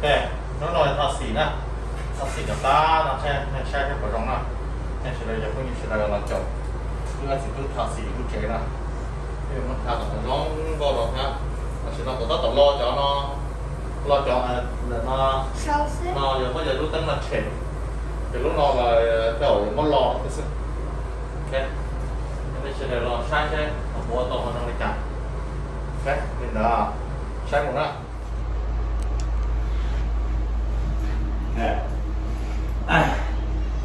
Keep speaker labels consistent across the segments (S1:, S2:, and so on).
S1: OK，nó nói thà xỉ cả ta nó xe cái quả rong nè, xe sẽ là giờ cũng như sẽ là làm chậu, cứ là chỉ cứ thà xỉ cứ chế nè, thì mình thà cả rong vào rồi ha, nó sẽ nó có tất lo cho nó lo cho là nó giờ bây giờ lúc tăng là chế, thì lúc nó là đầu nó lo cái sự, OK, nên sẽ là lo sai xe, nó mua tàu nó đang chặt, OK, nên là sai một đó.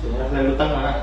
S1: Chỉ lên lưu tăng rồi nè.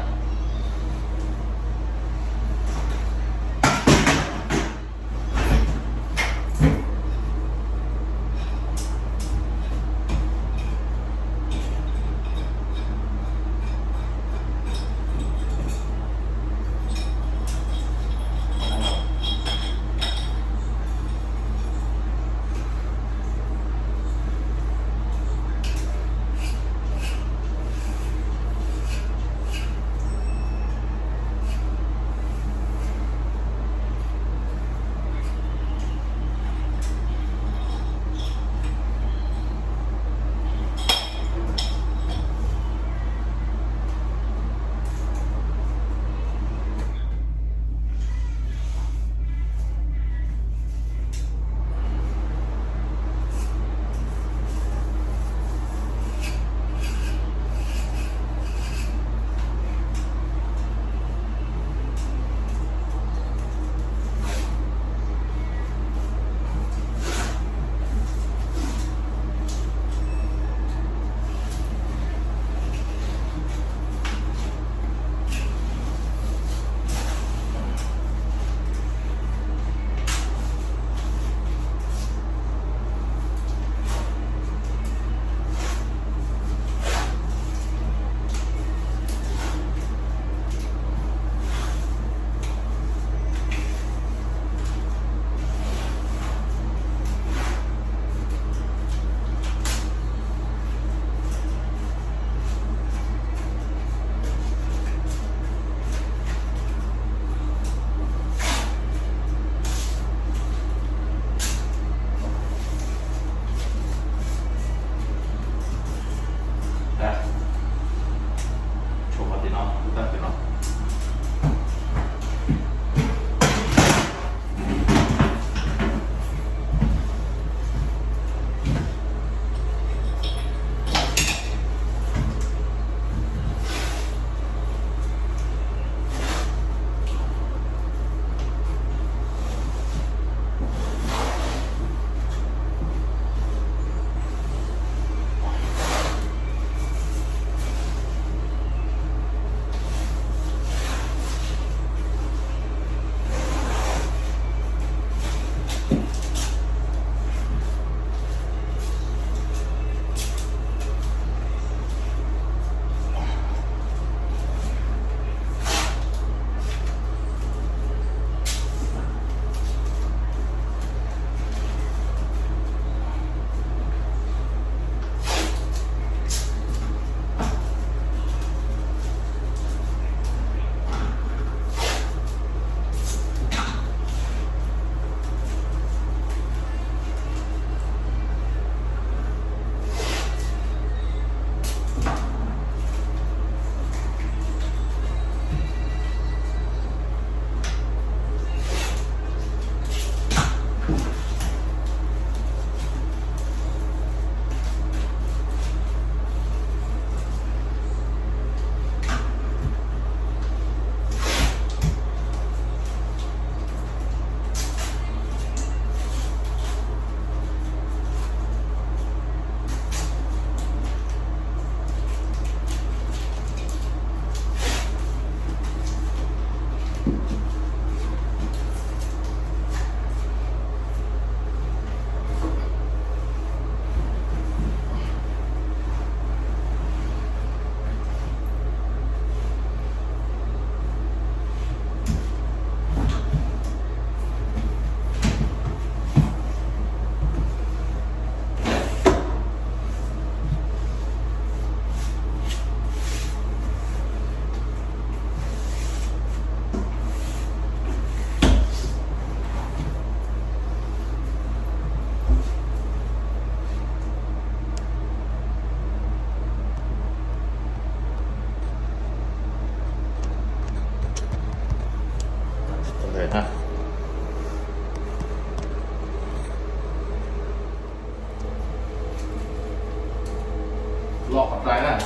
S1: 落下来呢，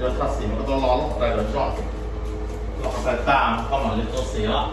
S1: 要擦洗，我都攞落嚟就裝，落下嚟淡，可能就做死啦。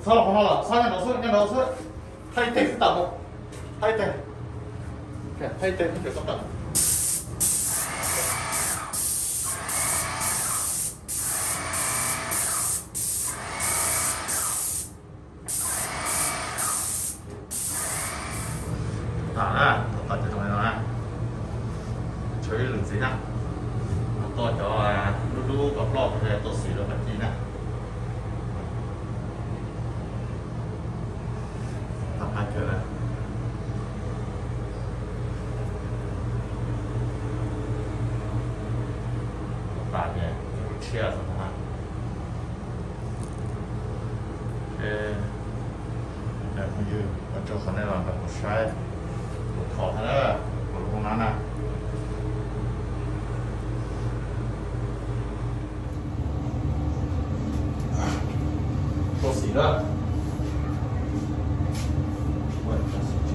S1: 烧了红烧了，烧两头吃，两头吃，它一点是打不，它一点，对，它一点是别说打。打了，打就中了，吹冷水呢，多咗啊，嘟個 block 嘅到時都唔知呢。太熱了，大嘅車什麼แต่พอยืนเจ้าคนนี้เราแบบใช้ขอท่านเลยตรงนั้นนะตัวสีละ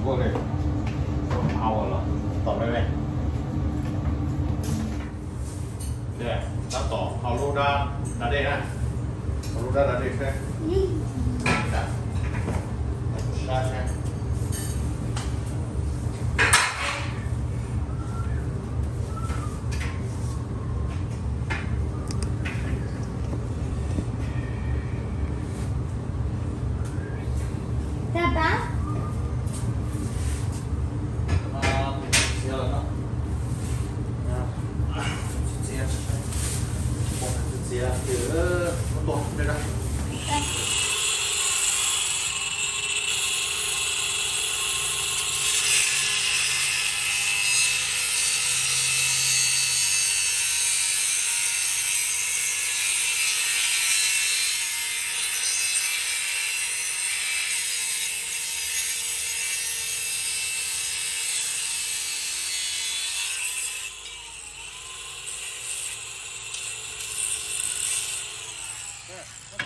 S1: 只不过给把我了，ต่อไปไหมเนี่ยแล้วต่อเอาลูกด้านนั่นเองนะเอาลูกด้านนั่นเองใช่ไหมใช่ใช่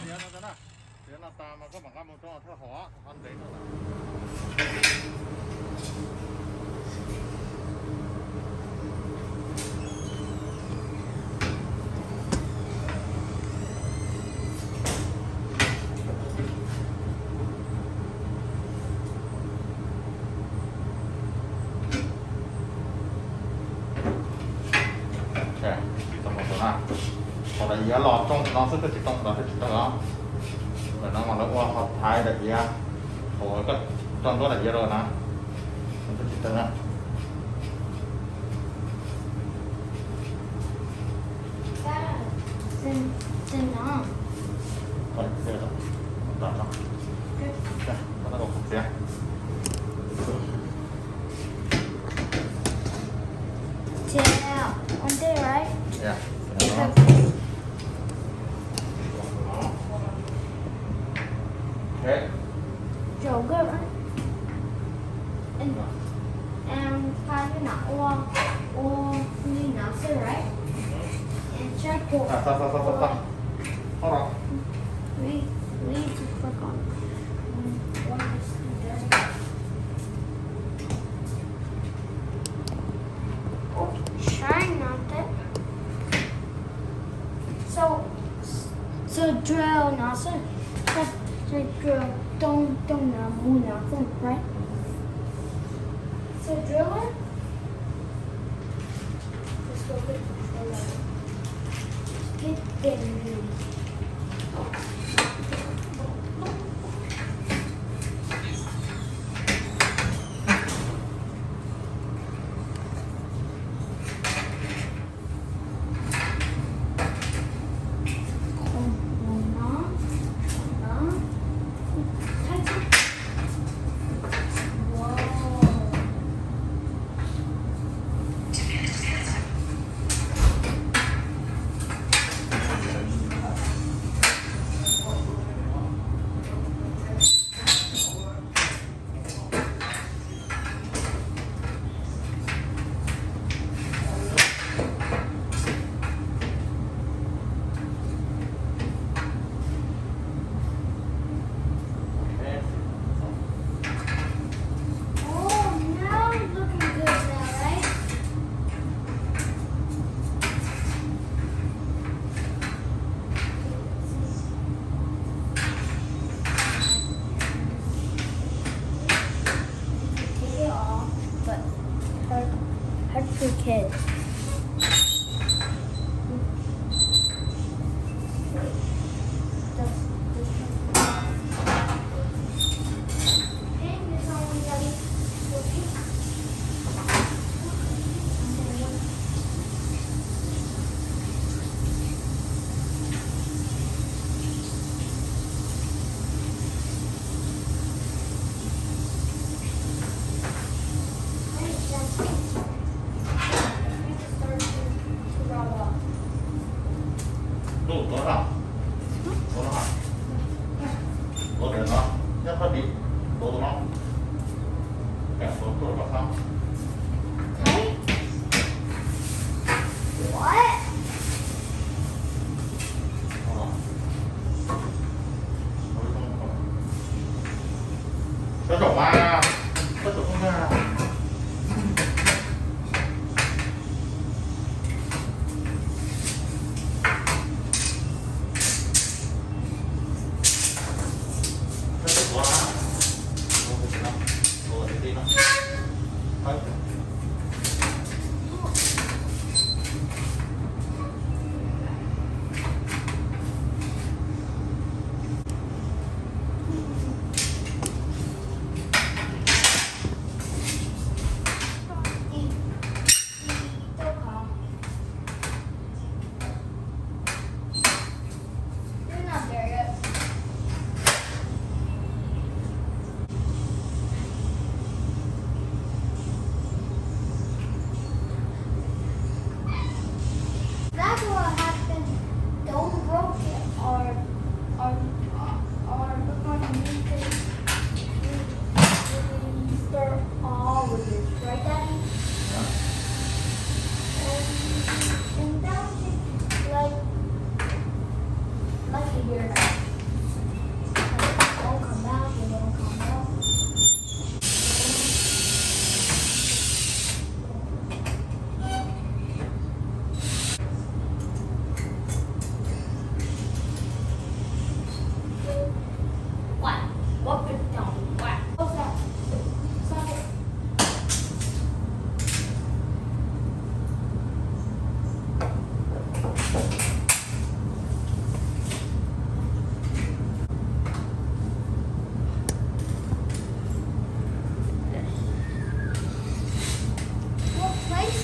S1: เสียนะจ๊ะนะเสียหน้าตามันก็เหมือนกับมันต้องถ้าหัวอันเด็กนั่นแหละใช่ต้องมาตัวหน้าพอระยะรอต้องน้องซึ่งก็จิตต้องเราจะจิตต้องแล้วแต่น้องมาแล้วว่าเขาท้ายระยะโอ้ก็ตอนตัวระยะรอนะมันก็จิตต้องนะก่อนเสียต่อต่อต่อใช่ก็ต้องเสีย
S2: Yeah, one day, right?
S1: Yeah. Okay.
S2: Joe, good, right? And probably not or you know, so right? And check what.
S1: Stop. Hold on.
S2: We need to click on. What is this? Oh, shine not that. So drill nothing. So drill don't move nothing, right? So drill it. Let's go get the drill. Get them.
S1: 多少？多少？多点啊？要快比多多少？多少看？
S2: Okay. What?
S1: 小手吗？小手看看。这是多少？我不知道，我的地方。快。
S2: You're not there yet. That's what happened. Don't broke it or we're gonna need to start all with this, right, Daddy? And that was like a year now. Don't come back, it won't come back. What? What big down? What? What's that? Stop it. What place?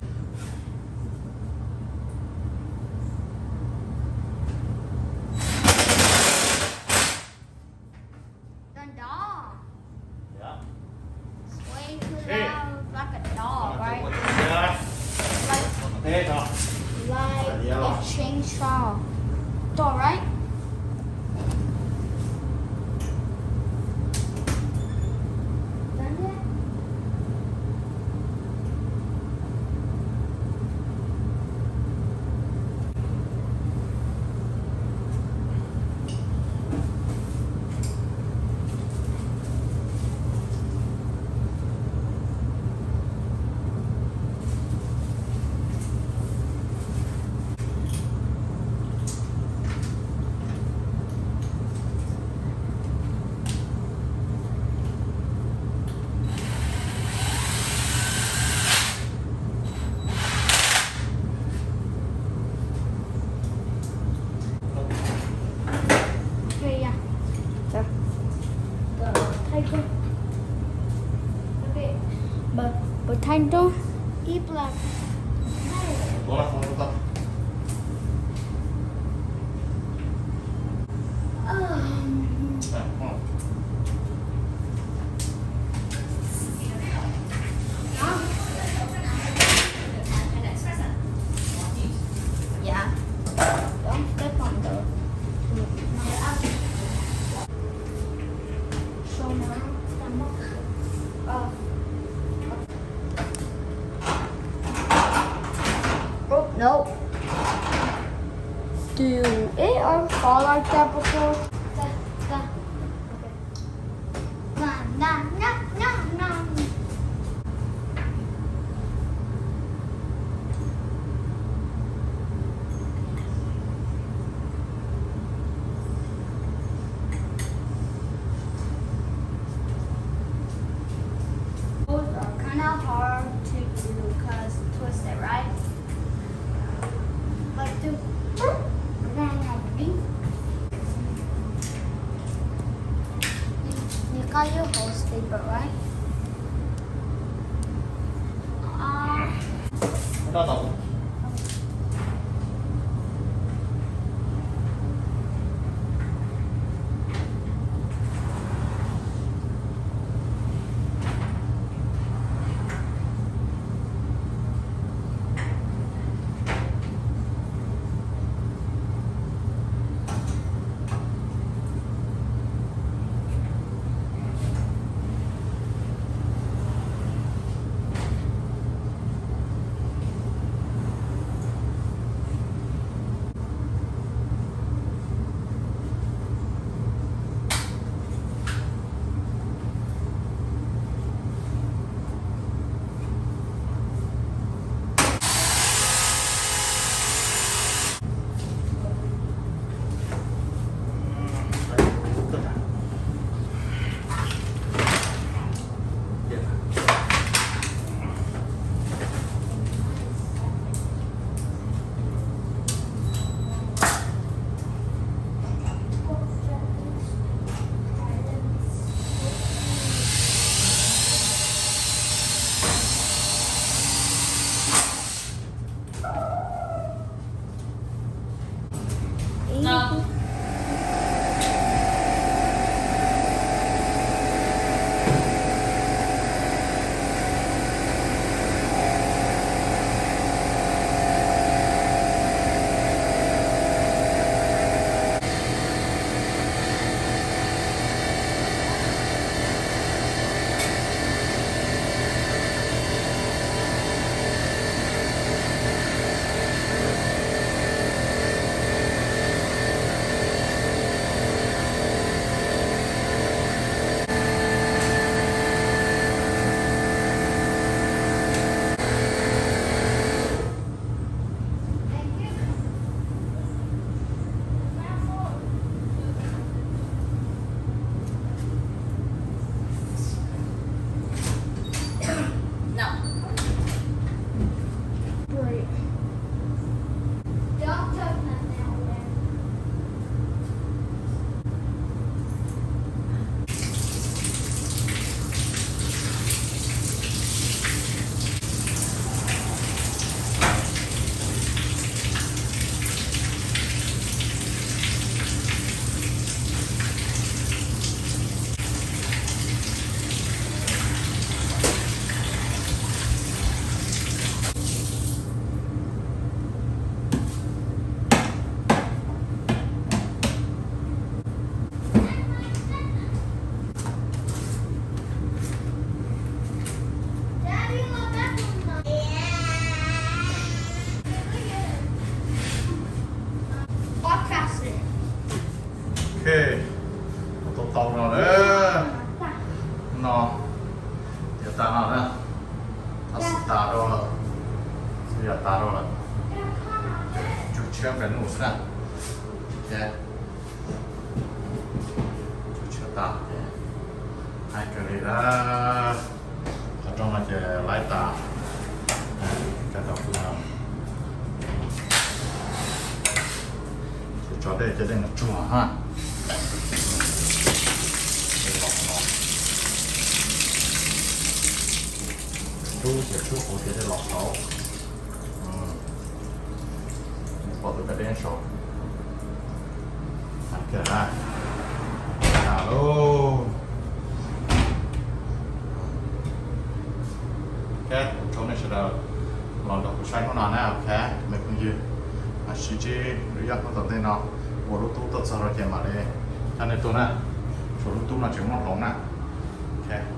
S2: The dog.
S1: Yeah.
S2: Swing to
S1: Hey.
S2: loud like a dog, right?
S1: Yeah.
S2: Like
S1: Thế đó.
S2: like
S1: Yeah.
S2: a chainsaw. Dog, right? Done yet? Okay, yeah. The title. Okay. But title. E black.
S1: 多了，多了。 哎，嗯。
S2: Yeah. Don't step on the. So now, oh no. Do it ever fall like that before? Okay. No. Those are kind of hard to do because twist it, right? Like do. We're gonna have me. You got your whole staple, right?
S1: 不知道呢。圈给弄死了。OK， 就切大。hai cái này đã ở trong là cái lái tà cái đầu phương nào cho đây cho đây là chua ha chú của cái lọc sấu bỏ từ cái đen sấu ăn cái này alo ok chỗ này sẽ là lò đọc của nó nào nè ok mấy con gì à chỉ chỉ đối giác nó tập tên nó bộ lúc tu tập sao rồi mà đây cho nên tôi nè chỗ lúc tu là chỉ mong lỏng nè ok